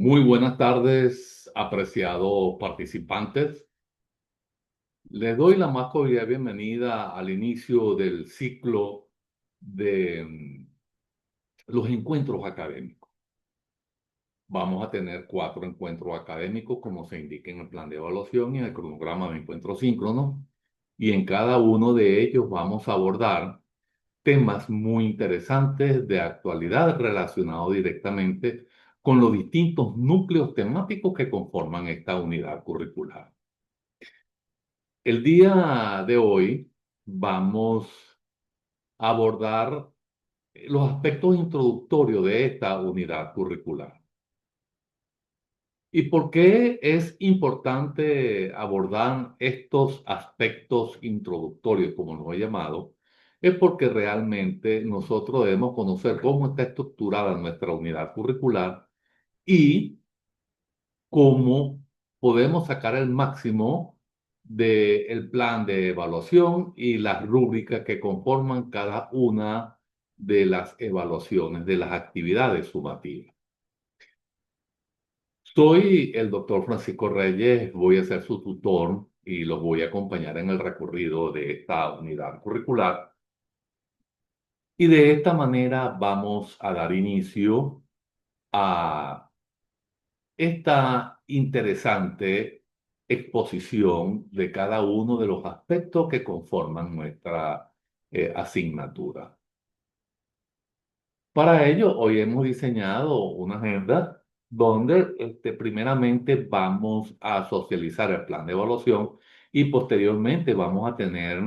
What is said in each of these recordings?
Muy buenas tardes, apreciados participantes. Les doy la más cordial bienvenida al inicio del ciclo de los encuentros académicos. Vamos a tener 4 encuentros académicos, como se indica en el plan de evaluación y en el cronograma de encuentros síncronos, y en cada uno de ellos vamos a abordar temas muy interesantes de actualidad relacionados directamente con los distintos núcleos temáticos que conforman esta unidad curricular. El día de hoy vamos a abordar los aspectos introductorios de esta unidad curricular. ¿Y por qué es importante abordar estos aspectos introductorios, como los he llamado? Es porque realmente nosotros debemos conocer cómo está estructurada nuestra unidad curricular y cómo podemos sacar el máximo del plan de evaluación y las rúbricas que conforman cada una de las evaluaciones de las actividades sumativas. Soy el doctor Francisco Reyes, voy a ser su tutor y los voy a acompañar en el recorrido de esta unidad curricular. Y de esta manera vamos a dar inicio a esta interesante exposición de cada uno de los aspectos que conforman nuestra asignatura. Para ello, hoy hemos diseñado una agenda donde primeramente vamos a socializar el plan de evaluación y posteriormente vamos a tener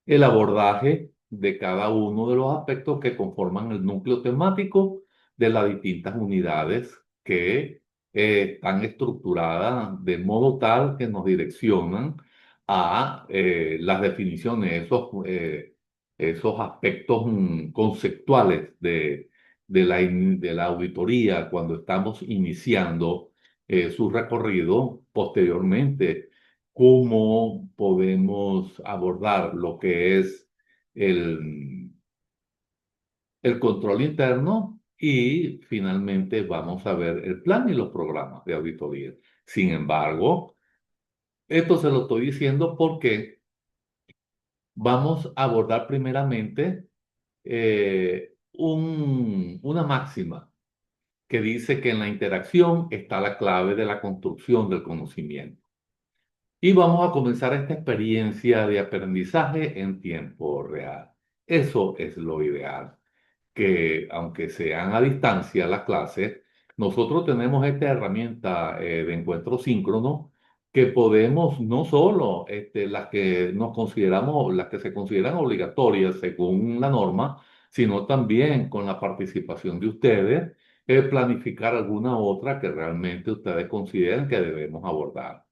el abordaje de cada uno de los aspectos que conforman el núcleo temático de las distintas unidades que están estructuradas de modo tal que nos direccionan a las definiciones, esos aspectos conceptuales de la auditoría cuando estamos iniciando su recorrido. Posteriormente, cómo podemos abordar lo que es el, el control interno y finalmente vamos a ver el plan y los programas de auditoría. Sin embargo, esto se lo estoy diciendo porque vamos a abordar primeramente una máxima que dice que en la interacción está la clave de la construcción del conocimiento. Y vamos a comenzar esta experiencia de aprendizaje en tiempo real. Eso es lo ideal, que aunque sean a distancia las clases, nosotros tenemos esta herramienta de encuentro síncrono que podemos no solo las que nos consideramos, las que se consideran obligatorias según la norma, sino también con la participación de ustedes, planificar alguna otra que realmente ustedes consideren que debemos abordar.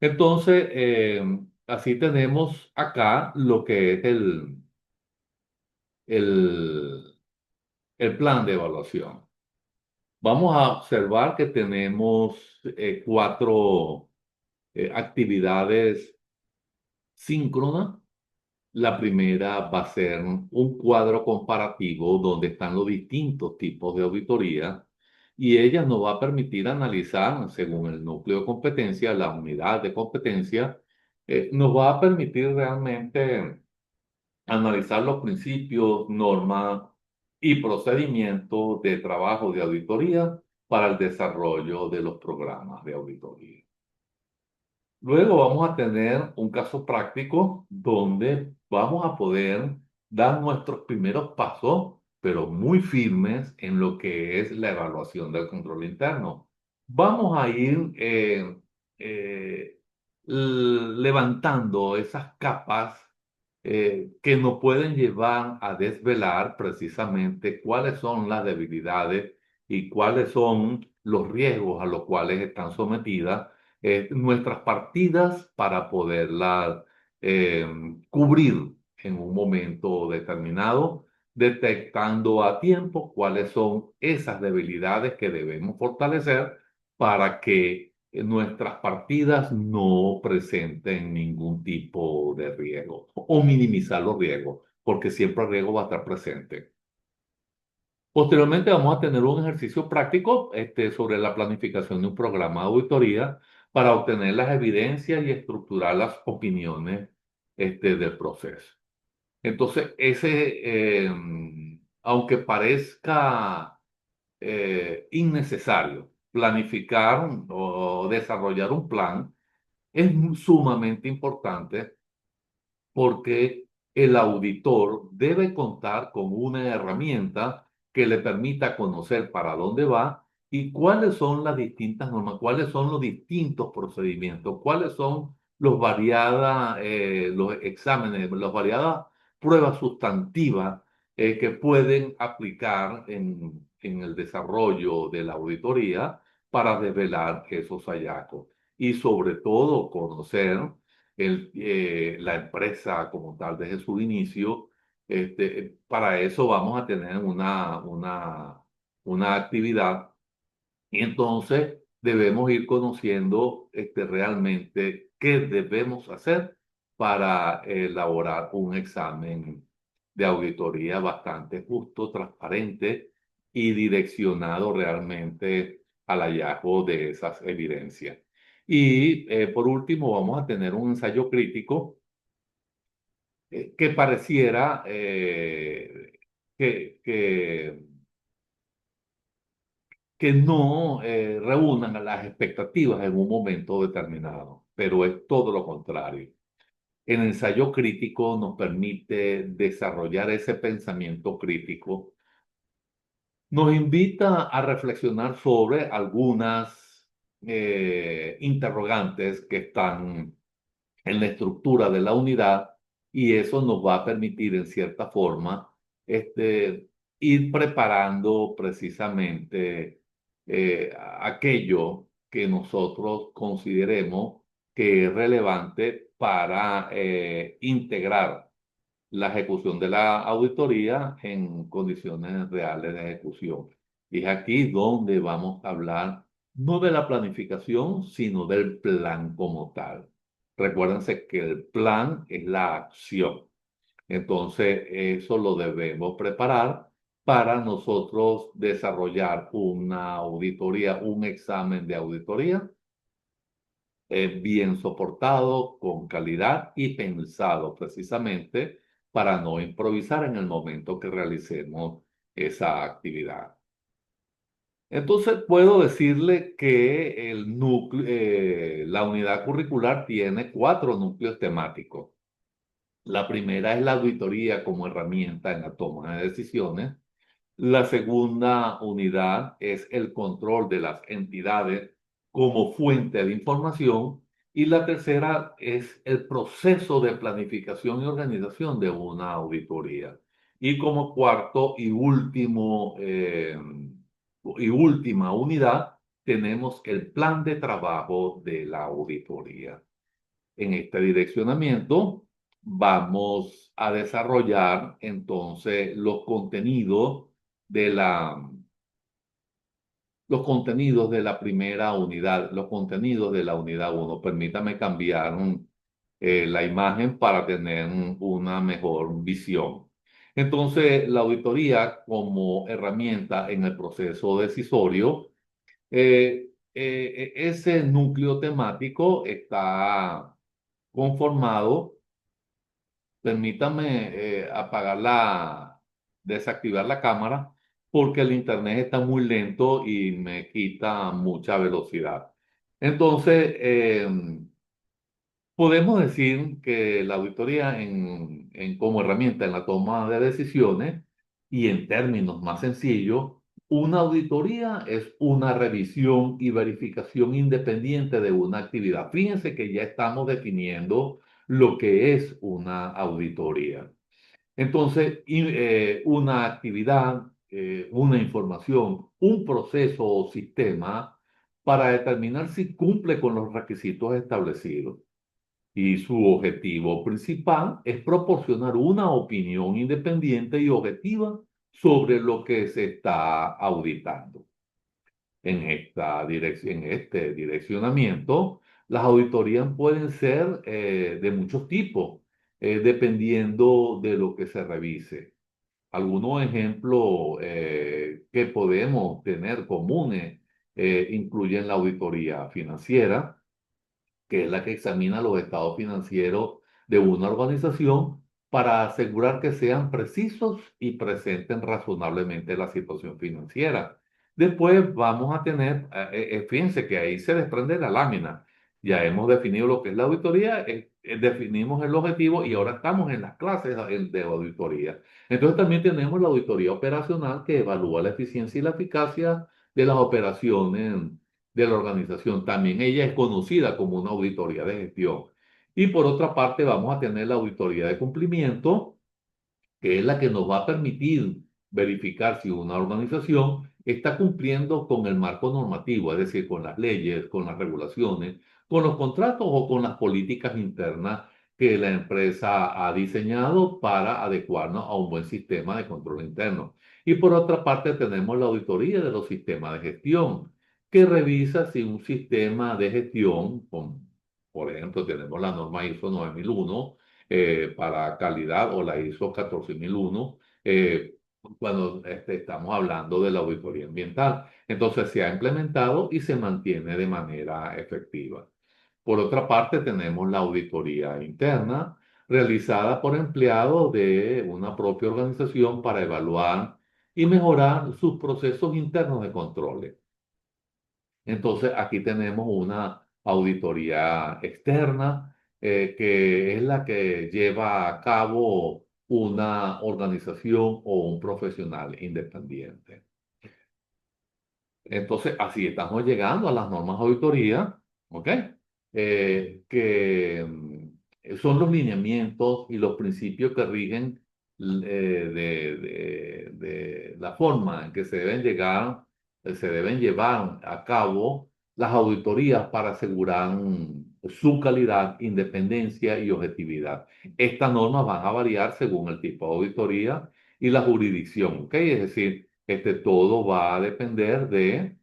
Entonces, así tenemos acá lo que es el, el plan de evaluación. Vamos a observar que tenemos 4 actividades síncronas. La primera va a ser un cuadro comparativo donde están los distintos tipos de auditoría y ella nos va a permitir analizar, según el núcleo de competencia, la unidad de competencia, nos va a permitir realmente analizar los principios, normas y procedimientos de trabajo de auditoría para el desarrollo de los programas de auditoría. Luego vamos a tener un caso práctico donde vamos a poder dar nuestros primeros pasos, pero muy firmes en lo que es la evaluación del control interno. Vamos a ir eh, levantando esas capas que nos pueden llevar a desvelar precisamente cuáles son las debilidades y cuáles son los riesgos a los cuales están sometidas nuestras partidas para poderlas eh, cubrir en un momento determinado, detectando a tiempo cuáles son esas debilidades que debemos fortalecer para que nuestras partidas no presenten ningún tipo de riesgo o minimizar los riesgos, porque siempre el riesgo va a estar presente. Posteriormente vamos a tener un ejercicio práctico sobre la planificación de un programa de auditoría para obtener las evidencias y estructurar las opiniones del proceso. Entonces, aunque parezca innecesario planificar o desarrollar un plan, es sumamente importante porque el auditor debe contar con una herramienta que le permita conocer para dónde va y cuáles son las distintas normas, cuáles son los distintos procedimientos, cuáles son los exámenes, las variadas pruebas sustantivas que pueden aplicar en el desarrollo de la auditoría para desvelar esos hallazgos. Y sobre todo conocer la empresa como tal desde su inicio. Para eso vamos a tener una actividad y entonces debemos ir conociendo realmente qué debemos hacer para elaborar un examen de auditoría bastante justo, transparente y direccionado realmente al hallazgo de esas evidencias. Y por último, vamos a tener un ensayo crítico que pareciera que, que que no reúnan a las expectativas en un momento determinado, pero es todo lo contrario. El ensayo crítico nos permite desarrollar ese pensamiento crítico, nos invita a reflexionar sobre algunas interrogantes que están en la estructura de la unidad y eso nos va a permitir en cierta forma ir preparando precisamente aquello que nosotros consideremos que es relevante para integrar la ejecución de la auditoría en condiciones reales de ejecución. Y es aquí donde vamos a hablar no de la planificación, sino del plan como tal. Recuérdense que el plan es la acción. Entonces, eso lo debemos preparar para nosotros desarrollar una auditoría, un examen de auditoría bien soportado, con calidad y pensado precisamente para no improvisar en el momento que realicemos esa actividad. Entonces, puedo decirle que la unidad curricular tiene cuatro núcleos temáticos. La primera es la auditoría como herramienta en la toma de decisiones. La segunda unidad es el control de las entidades como fuente de información. Y la tercera es el proceso de planificación y organización de una auditoría. Y como cuarto y última unidad, tenemos el plan de trabajo de la auditoría. En este direccionamiento vamos a desarrollar entonces de la, los contenidos de la primera unidad, los contenidos de la unidad uno. Permítame cambiar la imagen para tener una mejor visión. Entonces, la auditoría como herramienta en el proceso decisorio, ese núcleo temático está conformado. Permítame desactivar la cámara porque el internet está muy lento y me quita mucha velocidad. Entonces, podemos decir que la auditoría como herramienta en la toma de decisiones y en términos más sencillos, una auditoría es una revisión y verificación independiente de una actividad. Fíjense que ya estamos definiendo lo que es una auditoría. Entonces, una actividad, una información, un proceso o sistema para determinar si cumple con los requisitos establecidos. Y su objetivo principal es proporcionar una opinión independiente y objetiva sobre lo que se está auditando. En este direccionamiento, las auditorías pueden ser de muchos tipos, dependiendo de lo que se revise. algunos ejemplos que podemos tener comunes incluyen la auditoría financiera, que es la que examina los estados financieros de una organización para asegurar que sean precisos y presenten razonablemente la situación financiera. Después vamos a tener, fíjense que ahí se desprende la lámina. Ya hemos definido lo que es la auditoría, definimos el objetivo y ahora estamos en las clases de auditoría. Entonces también tenemos la auditoría operacional que evalúa la eficiencia y la eficacia de las operaciones de la organización. También ella es conocida como una auditoría de gestión. Y por otra parte, vamos a tener la auditoría de cumplimiento, que es la que nos va a permitir verificar si una organización está cumpliendo con el marco normativo, es decir, con las leyes, con las regulaciones, con los contratos o con las políticas internas que la empresa ha diseñado para adecuarnos a un buen sistema de control interno. Y por otra parte, tenemos la auditoría de los sistemas de gestión, que revisa si un sistema de gestión, por ejemplo, tenemos la norma ISO 9001, para calidad o la ISO 14001, cuando estamos hablando de la auditoría ambiental. Entonces se ha implementado y se mantiene de manera efectiva. Por otra parte, tenemos la auditoría interna realizada por empleados de una propia organización para evaluar y mejorar sus procesos internos de controles. Entonces, aquí tenemos una auditoría externa, que es la que lleva a cabo una organización o un profesional independiente. Entonces, así estamos llegando a las normas de auditoría, ¿ok? Que son los lineamientos y los principios que rigen de la forma en que se deben llevar a cabo las auditorías para asegurar su calidad, independencia y objetividad. Estas normas van a variar según el tipo de auditoría y la jurisdicción, ¿ok? Es decir, todo va a depender de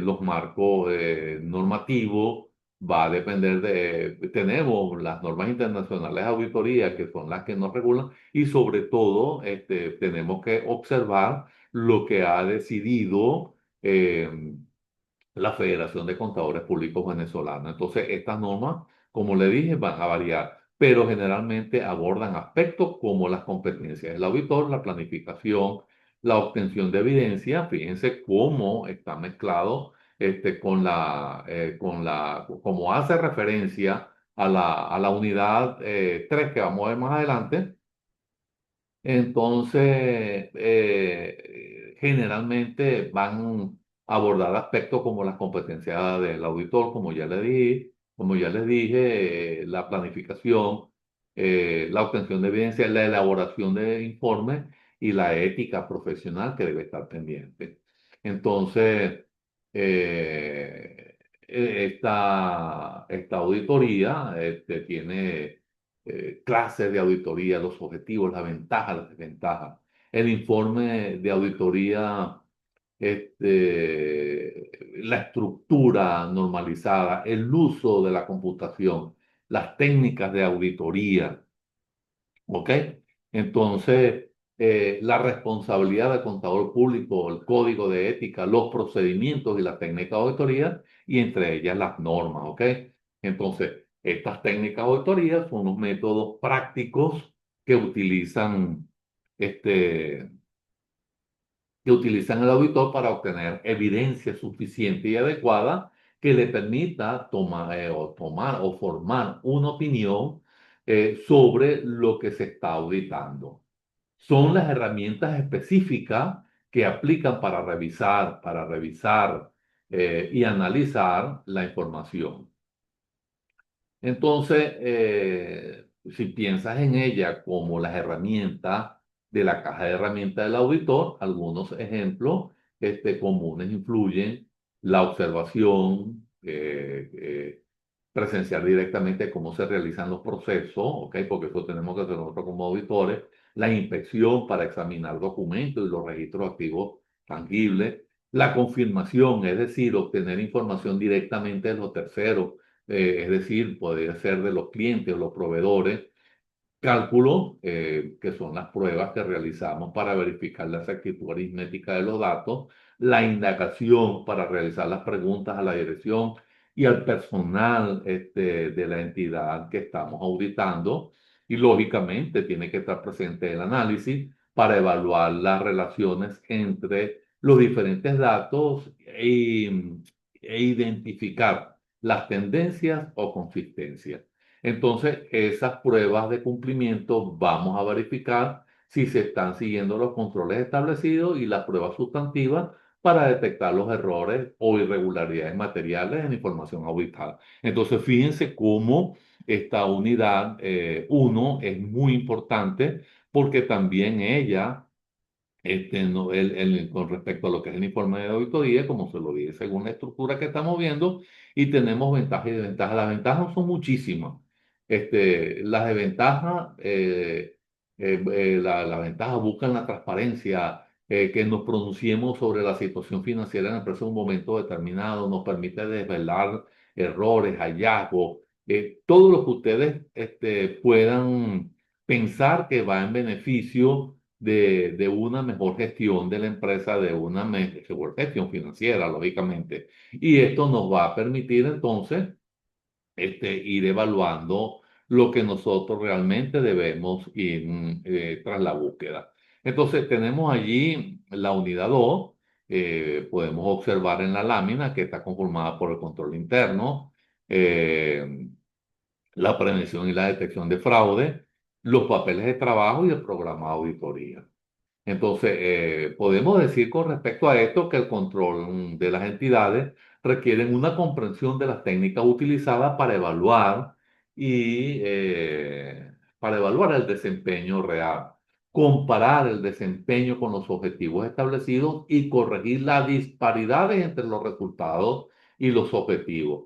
los marcos normativos, va a depender tenemos las normas internacionales de auditoría que son las que nos regulan y sobre todo tenemos que observar lo que ha decidido la Federación de Contadores Públicos Venezolanos. Entonces, estas normas, como le dije, van a variar, pero generalmente abordan aspectos como las competencias del auditor, la planificación, la obtención de evidencia. Fíjense cómo está mezclado como hace referencia a la unidad 3 que vamos a ver más adelante. Entonces, generalmente van a abordar aspectos como las competencias del auditor, como ya les dije, la planificación, la obtención de evidencia, la elaboración de informes y la ética profesional que debe estar pendiente. Entonces, esta auditoría tiene clases de auditoría, los objetivos, las ventajas, las desventajas. El informe de auditoría, la estructura normalizada, el uso de la computación, las técnicas de auditoría, ¿ok? Entonces, la responsabilidad del contador público, el código de ética, los procedimientos y la técnica de auditoría, y entre ellas las normas, ¿ok? Entonces, estas técnicas de auditoría son los métodos prácticos que este, que utilizan el auditor para obtener evidencia suficiente y adecuada que le permita tomar o formar una opinión sobre lo que se está auditando. Son las herramientas específicas que aplican para revisar y analizar la información. Entonces, si piensas en ella como las herramientas de la caja de herramientas del auditor, algunos ejemplos comunes incluyen la observación, presenciar directamente cómo se realizan los procesos, ¿ok? Porque eso tenemos que hacer nosotros como auditores, la inspección para examinar documentos y los registros activos tangibles, la confirmación, es decir, obtener información directamente de los terceros, es decir, podría ser de los clientes o los proveedores, cálculo, que son las pruebas que realizamos para verificar la exactitud aritmética de los datos, la indagación para realizar las preguntas a la dirección y al personal de la entidad que estamos auditando. Y lógicamente tiene que estar presente el análisis para evaluar las relaciones entre los diferentes datos e identificar las tendencias o consistencias. Entonces, esas pruebas de cumplimiento vamos a verificar si se están siguiendo los controles establecidos y las pruebas sustantivas para detectar los errores o irregularidades materiales en información auditada. Entonces, fíjense cómo esta unidad 1 es muy importante porque también ella no, con respecto a lo que es el informe de auditoría, como se lo dije, según la estructura que estamos viendo, y tenemos ventajas y desventajas. Las ventajas no son muchísimas. Las desventajas, las ventajas buscan la transparencia, que nos pronunciemos sobre la situación financiera en la empresa en un momento determinado, nos permite desvelar errores, hallazgos, todo lo que ustedes puedan pensar que va en beneficio de una mejor gestión de la empresa, de una mejor gestión financiera, lógicamente. Y esto nos va a permitir entonces ir evaluando lo que nosotros realmente debemos ir tras la búsqueda. Entonces tenemos allí la unidad 2, podemos observar en la lámina que está conformada por el control interno, eh, la prevención y la detección de fraude, los papeles de trabajo y el programa de auditoría. Entonces, podemos decir con respecto a esto que el control de las entidades requieren una comprensión de las técnicas utilizadas para evaluar el desempeño real, comparar el desempeño con los objetivos establecidos y corregir las disparidades entre los resultados y los objetivos.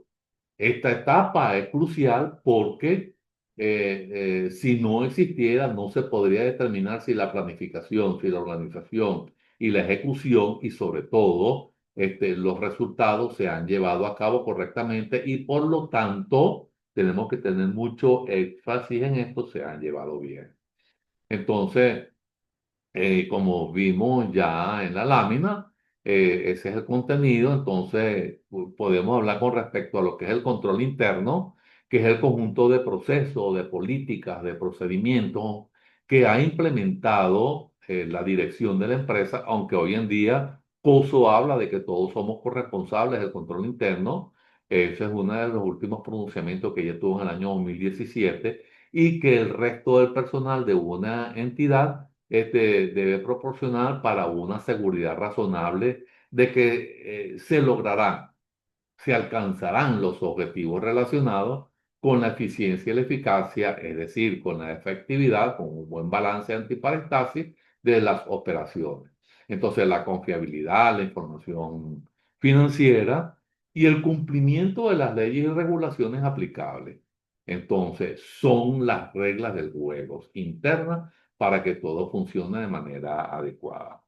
Esta etapa es crucial porque si no existiera, no se podría determinar si la planificación, si la organización y la ejecución y sobre todo los resultados se han llevado a cabo correctamente y por lo tanto tenemos que tener mucho énfasis en esto, se han llevado bien. Entonces, como vimos ya en la lámina, ese es el contenido, entonces podemos hablar con respecto a lo que es el control interno, que es el conjunto de procesos, de políticas, de procedimientos que ha implementado la dirección de la empresa, aunque hoy en día Pozo habla de que todos somos corresponsables del control interno. Ese es uno de los últimos pronunciamientos que ella tuvo en el año 2017 y que el resto del personal de una entidad debe proporcionar para una seguridad razonable de que se alcanzarán los objetivos relacionados con la eficiencia y la eficacia, es decir, con la efectividad, con un buen balance antiparestasis de las operaciones. Entonces, la confiabilidad, la información financiera y el cumplimiento de las leyes y regulaciones aplicables. Entonces, son las reglas del juego internas para que todo funcione de manera adecuada.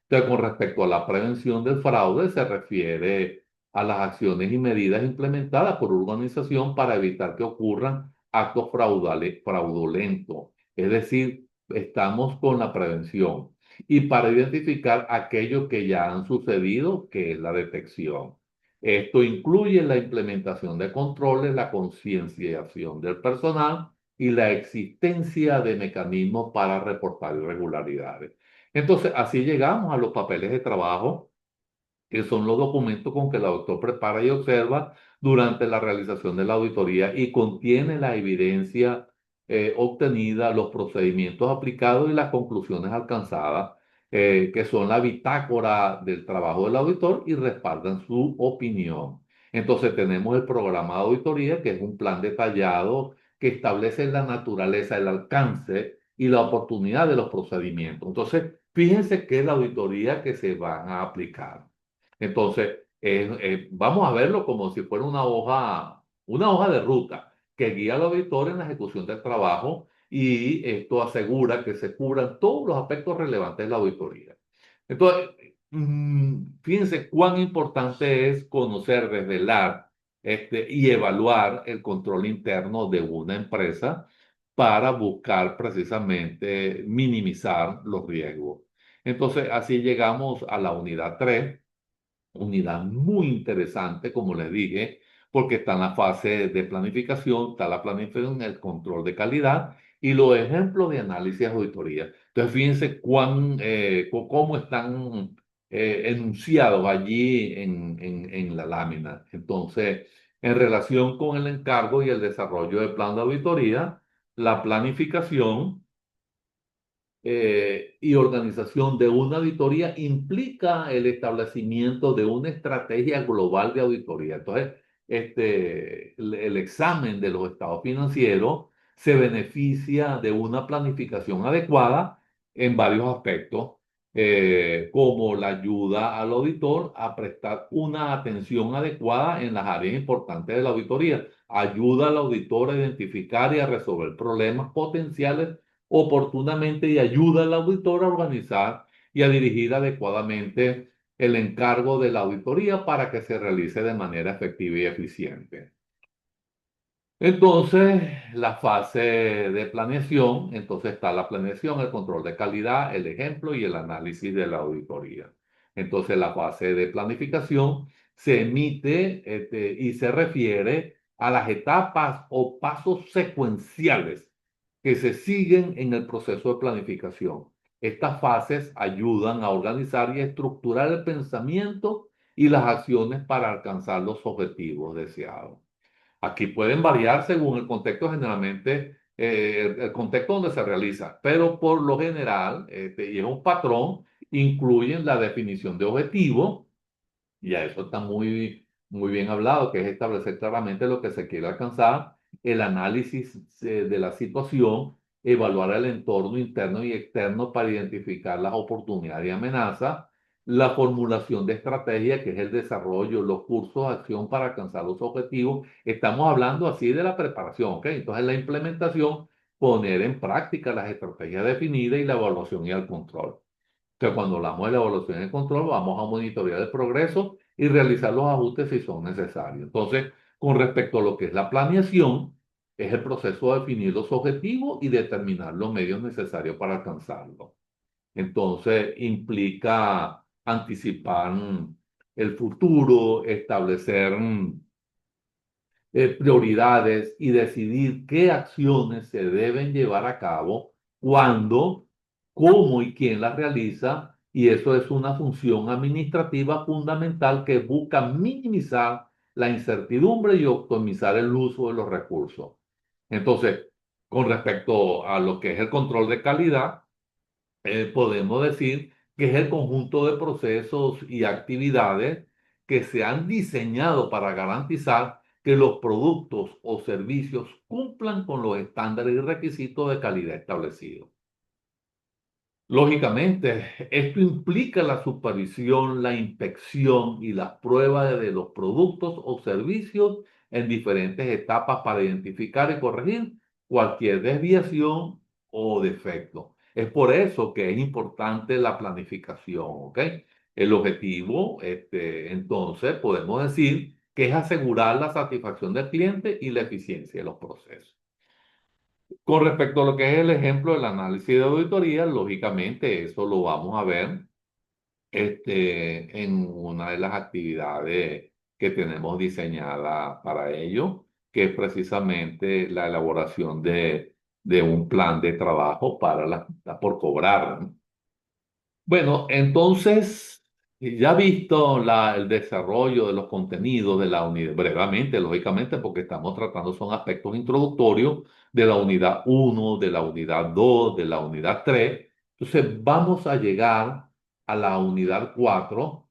Entonces, con respecto a la prevención del fraude, se refiere a las acciones y medidas implementadas por organización para evitar que ocurran actos fraudulentos. Es decir, estamos con la prevención y para identificar aquellos que ya han sucedido, que es la detección. Esto incluye la implementación de controles, la concienciación del personal y la existencia de mecanismos para reportar irregularidades. Entonces, así llegamos a los papeles de trabajo, que son los documentos con que el auditor prepara y observa durante la realización de la auditoría y contiene la evidencia obtenida, los procedimientos aplicados y las conclusiones alcanzadas, que son la bitácora del trabajo del auditor y respaldan su opinión. Entonces tenemos el programa de auditoría, que es un plan detallado que establece la naturaleza, el alcance y la oportunidad de los procedimientos. Entonces, fíjense qué es la auditoría que se van a aplicar. Entonces, vamos a verlo como si fuera una hoja de ruta que guía al auditor en la ejecución del trabajo y esto asegura que se cubran todos los aspectos relevantes de la auditoría. Entonces, fíjense cuán importante es conocer, desvelar y evaluar el control interno de una empresa para buscar precisamente minimizar los riesgos. Entonces, así llegamos a la unidad 3, unidad muy interesante, como les dije, porque está en la fase de planificación, está la planificación, el control de calidad y los ejemplos de análisis y auditoría. Entonces, fíjense cómo están enunciados allí en la lámina. Entonces, en relación con el encargo y el desarrollo del plan de auditoría, la planificación y organización de una auditoría implica el establecimiento de una estrategia global de auditoría. Entonces, el examen de los estados financieros se beneficia de una planificación adecuada en varios aspectos, como la ayuda al auditor a prestar una atención adecuada en las áreas importantes de la auditoría, ayuda al auditor a identificar y a resolver problemas potenciales oportunamente y ayuda al auditor a organizar y a dirigir adecuadamente el encargo de la auditoría para que se realice de manera efectiva y eficiente. Entonces, la fase de planeación, entonces está la planeación, el control de calidad, el ejemplo y el análisis de la auditoría. Entonces, la fase de planificación se emite y se refiere a las etapas o pasos secuenciales que se siguen en el proceso de planificación. Estas fases ayudan a organizar y estructurar el pensamiento y las acciones para alcanzar los objetivos deseados. Aquí pueden variar según el contexto, generalmente el contexto donde se realiza, pero por lo general, y es un patrón, incluyen la definición de objetivos, y a eso está muy bien hablado, que es establecer claramente lo que se quiere alcanzar, el análisis de la situación, evaluar el entorno interno y externo para identificar las oportunidades y amenazas, la formulación de estrategia, que es el desarrollo, los cursos de acción para alcanzar los objetivos. Estamos hablando así de la preparación, ¿ok? Entonces la implementación, poner en práctica las estrategias definidas y la evaluación y el control. Entonces, cuando hablamos de la evaluación y el control, vamos a monitorear el progreso y realizar los ajustes si son necesarios. Entonces, con respecto a lo que es la planeación, es el proceso de definir los objetivos y determinar los medios necesarios para alcanzarlos. Entonces, implica anticipar el futuro, establecer prioridades y decidir qué acciones se deben llevar a cabo, cuándo, cómo y quién las realiza. Y eso es una función administrativa fundamental que busca minimizar la incertidumbre y optimizar el uso de los recursos. Entonces, con respecto a lo que es el control de calidad, podemos decir que es el conjunto de procesos y actividades que se han diseñado para garantizar que los productos o servicios cumplan con los estándares y requisitos de calidad establecidos. Lógicamente, esto implica la supervisión, la inspección y las pruebas de los productos o servicios en diferentes etapas para identificar y corregir cualquier desviación o defecto. Es por eso que es importante la planificación, ¿ok? El objetivo, entonces, podemos decir que es asegurar la satisfacción del cliente y la eficiencia de los procesos. Con respecto a lo que es el ejemplo del análisis de auditoría, lógicamente eso lo vamos a ver en una de las actividades que tenemos diseñada para ello, que es precisamente la elaboración de un plan de trabajo para la por cobrar, ¿no? Bueno, entonces, ya visto el desarrollo de los contenidos de la unidad, brevemente, lógicamente, porque estamos tratando, son aspectos introductorios de la unidad uno, de la unidad 2, de la unidad 3. Entonces, vamos a llegar a la unidad 4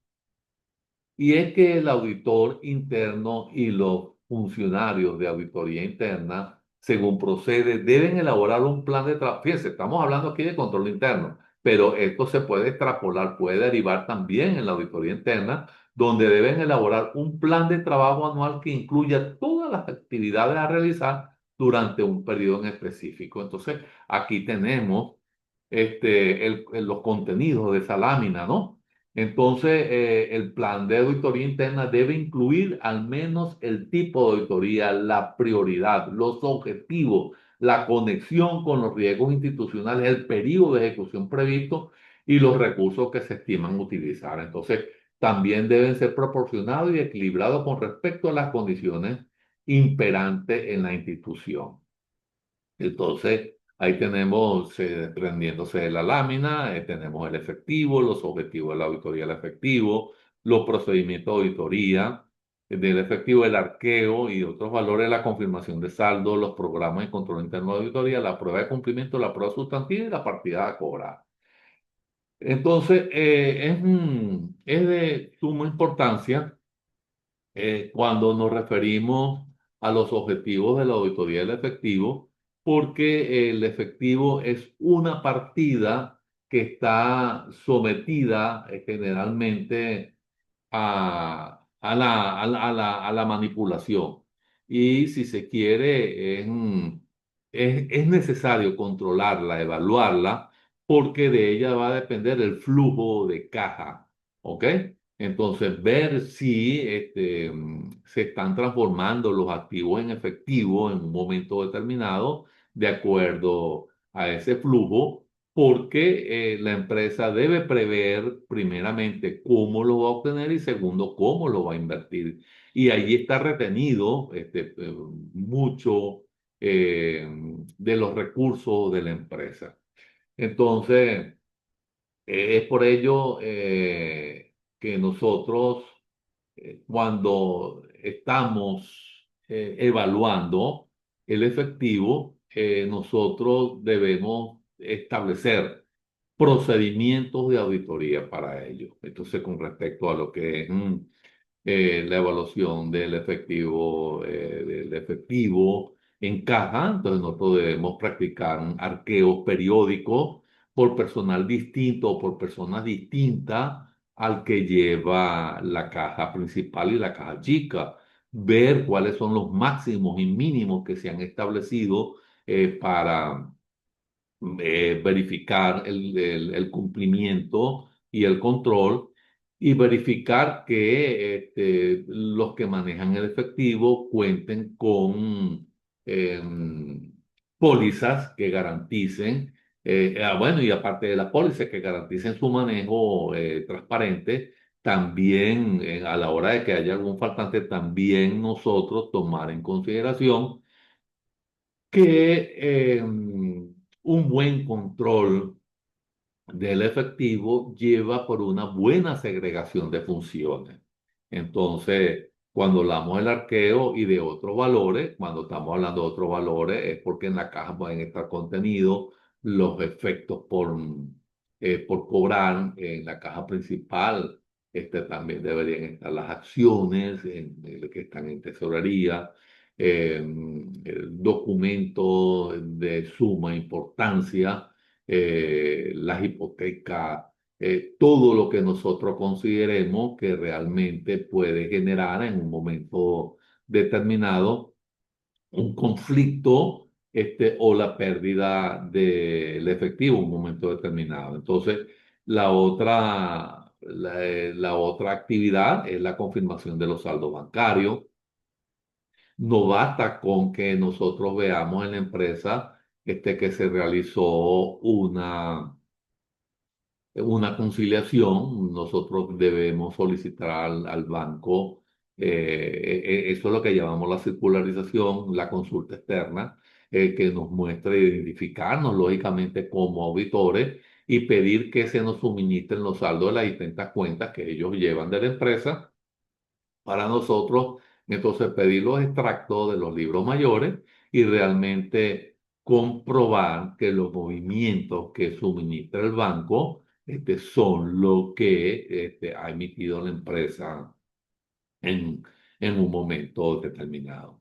y es que el auditor interno y los funcionarios de auditoría interna, según procede, deben elaborar un plan de trabajo. Fíjense, estamos hablando aquí de control interno, pero esto se puede extrapolar, puede derivar también en la auditoría interna, donde deben elaborar un plan de trabajo anual que incluya todas las actividades a realizar durante un periodo en específico. Entonces, aquí tenemos los contenidos de esa lámina, ¿no? Entonces, el plan de auditoría interna debe incluir al menos el tipo de auditoría, la prioridad, los objetivos, la conexión con los riesgos institucionales, el periodo de ejecución previsto y los recursos que se estiman utilizar. Entonces, también deben ser proporcionados y equilibrados con respecto a las condiciones imperantes en la institución. Entonces, ahí tenemos, desprendiéndose de la lámina, tenemos el efectivo, los objetivos de la auditoría del efectivo, los procedimientos de auditoría del efectivo, el arqueo y otros valores, la confirmación de saldo, los programas de control interno de auditoría, la prueba de cumplimiento, la prueba sustantiva y la partida a cobrar. Entonces, es de suma importancia cuando nos referimos a los objetivos de la auditoría del efectivo, porque el efectivo es una partida que está sometida generalmente a la manipulación. Y si se quiere, es necesario controlarla, evaluarla, porque de ella va a depender el flujo de caja. ¿Ok? Entonces, ver si se están transformando los activos en efectivo en un momento determinado, de acuerdo a ese flujo, porque la empresa debe prever primeramente cómo lo va a obtener y segundo, cómo lo va a invertir. Y allí está retenido mucho de los recursos de la empresa. Entonces, es por ello que nosotros, cuando estamos evaluando el efectivo, nosotros debemos establecer procedimientos de auditoría para ello. Entonces, con respecto a lo que es la evaluación del efectivo en caja, entonces nosotros debemos practicar un arqueo periódico por personal distinto o por personas distintas al que lleva la caja principal y la caja chica, ver cuáles son los máximos y mínimos que se han establecido para verificar el cumplimiento y el control y verificar que los que manejan el efectivo cuenten con pólizas que garanticen, bueno, y aparte de las pólizas que garanticen su manejo transparente, también a la hora de que haya algún faltante, también nosotros tomar en consideración que un buen control del efectivo lleva por una buena segregación de funciones. Entonces, cuando hablamos del arqueo y de otros valores, cuando estamos hablando de otros valores, es porque en la caja pueden estar contenidos los efectos por cobrar. En la caja principal también deberían estar las acciones que están en tesorería, documentos de suma importancia, las hipotecas, todo lo que nosotros consideremos que realmente puede generar en un momento determinado un conflicto o la pérdida del efectivo en un momento determinado. Entonces, la otra actividad es la confirmación de los saldos bancarios. No basta con que nosotros veamos en la empresa que se realizó una conciliación. Nosotros debemos solicitar al banco, eso es lo que llamamos la circularización, la consulta externa, que nos muestre identificarnos lógicamente como auditores y pedir que se nos suministren los saldos de las distintas cuentas que ellos llevan de la empresa para nosotros. Entonces, pedir los extractos de los libros mayores y realmente comprobar que los movimientos que suministra el banco son lo que ha emitido la empresa en, en un momento determinado.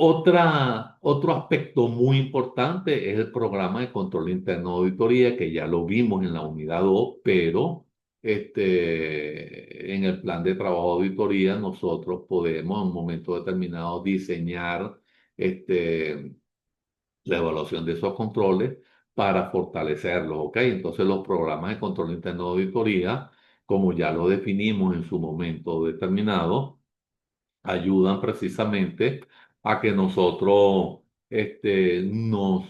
Otro aspecto muy importante es el programa de control interno de auditoría, que ya lo vimos en la unidad 2, pero en el plan de trabajo de auditoría nosotros podemos en un momento determinado diseñar este, la evaluación de esos controles para fortalecerlos, ¿ok? Entonces los programas de control interno de auditoría, como ya lo definimos en su momento determinado, ayudan precisamente a que nosotros nos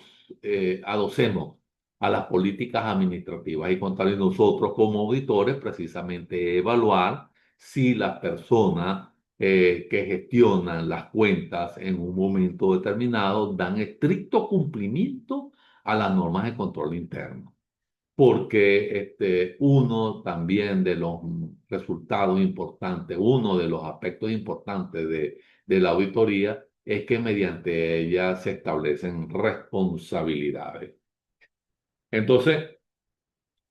adosemos a las políticas administrativas y contables nosotros como auditores precisamente evaluar si las personas que gestionan las cuentas en un momento determinado dan estricto cumplimiento a las normas de control interno, porque uno también de los resultados importantes, uno de los aspectos importantes de la auditoría es que mediante ella se establecen responsabilidades. Entonces,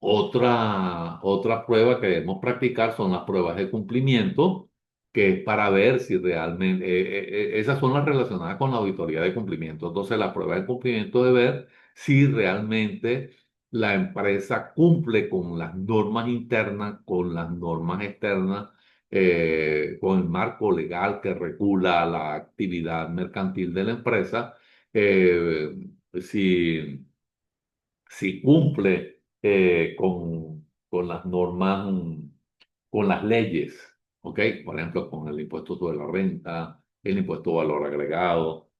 otra prueba que debemos practicar son las pruebas de cumplimiento, que es para ver si realmente, esas son las relacionadas con la auditoría de cumplimiento. Entonces, la prueba de cumplimiento de ver si realmente la empresa cumple con las normas internas, con las normas externas, con el marco legal que regula la actividad mercantil de la empresa. eh, si si cumple con las normas, con las leyes, ¿ok? Por ejemplo, con el impuesto sobre la renta, el impuesto de valor agregado,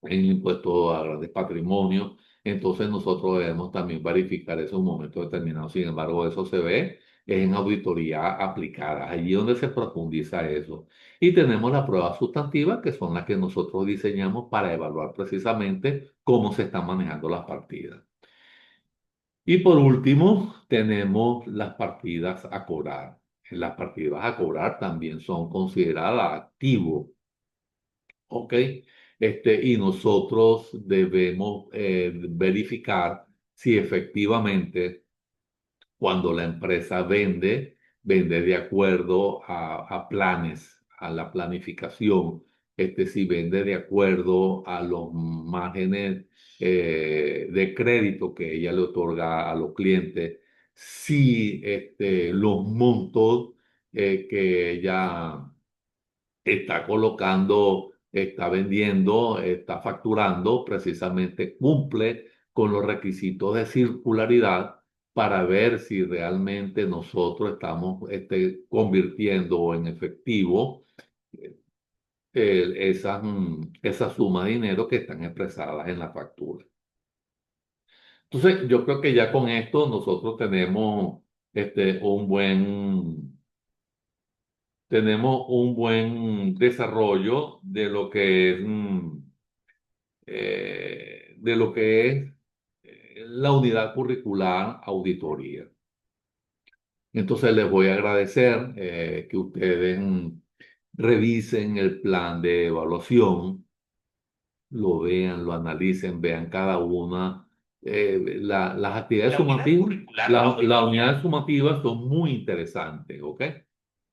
el impuesto a grandes patrimonios. Entonces nosotros debemos también verificar eso en un momento determinado. Sin embargo, eso se ve en auditoría aplicada, allí donde se profundiza eso. Y tenemos las pruebas sustantivas, que son las que nosotros diseñamos para evaluar precisamente cómo se están manejando las partidas. Y por último, tenemos las partidas a cobrar. Las partidas a cobrar también son consideradas activos, ¿ok? Y nosotros debemos verificar si efectivamente cuando la empresa vende, vende de acuerdo a planes, a la planificación, si vende de acuerdo a los márgenes de crédito que ella le otorga a los clientes, si los montos que ella está colocando, está vendiendo, está facturando, precisamente cumple con los requisitos de circularidad para ver si realmente nosotros estamos convirtiendo en efectivo esa suma de dinero que están expresadas en la factura. Entonces, yo creo que ya con esto nosotros tenemos un buen desarrollo de lo que es la unidad curricular auditoría. Entonces les voy a agradecer que ustedes revisen el plan de evaluación, lo vean, lo analicen, vean cada una. Las actividades sumativas, las unidades sumativas son muy interesantes, ¿ok?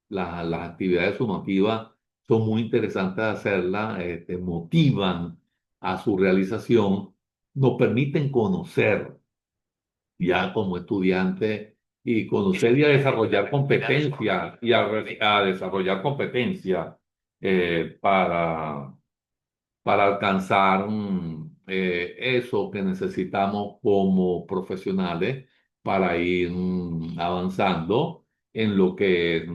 Las actividades sumativas son muy interesantes de hacerlas, motivan a su realización, nos permiten conocer ya como estudiante y conocer y a desarrollar competencias a desarrollar competencias para alcanzar eso que necesitamos como profesionales para ir avanzando en lo que es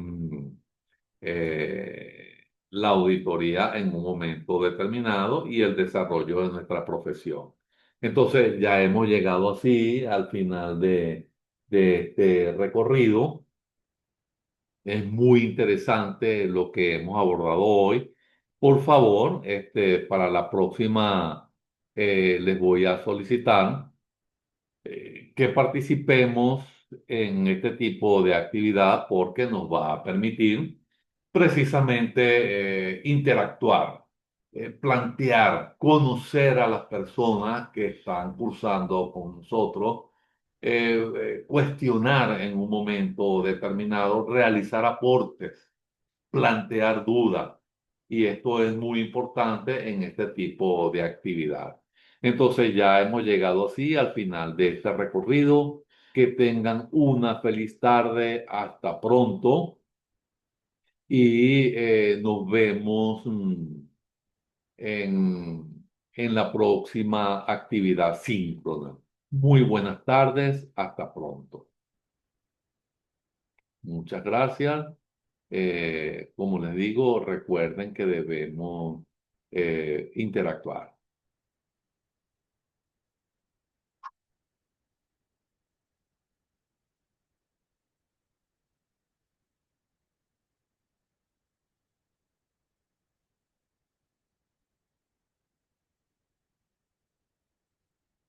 la auditoría en un momento determinado y el desarrollo de nuestra profesión. Entonces ya hemos llegado así al final de este recorrido. Es muy interesante lo que hemos abordado hoy. Por favor, para la próxima les voy a solicitar que participemos en este tipo de actividad porque nos va a permitir precisamente interactuar, plantear, conocer a las personas que están cursando con nosotros, cuestionar en un momento determinado, realizar aportes, plantear dudas. Y esto es muy importante en este tipo de actividad. Entonces ya hemos llegado así al final de este recorrido. Que tengan una feliz tarde. Hasta pronto. Y nos vemos en la próxima actividad síncrona. Muy buenas tardes. Hasta pronto. Muchas gracias. Como les digo, recuerden que debemos interactuar.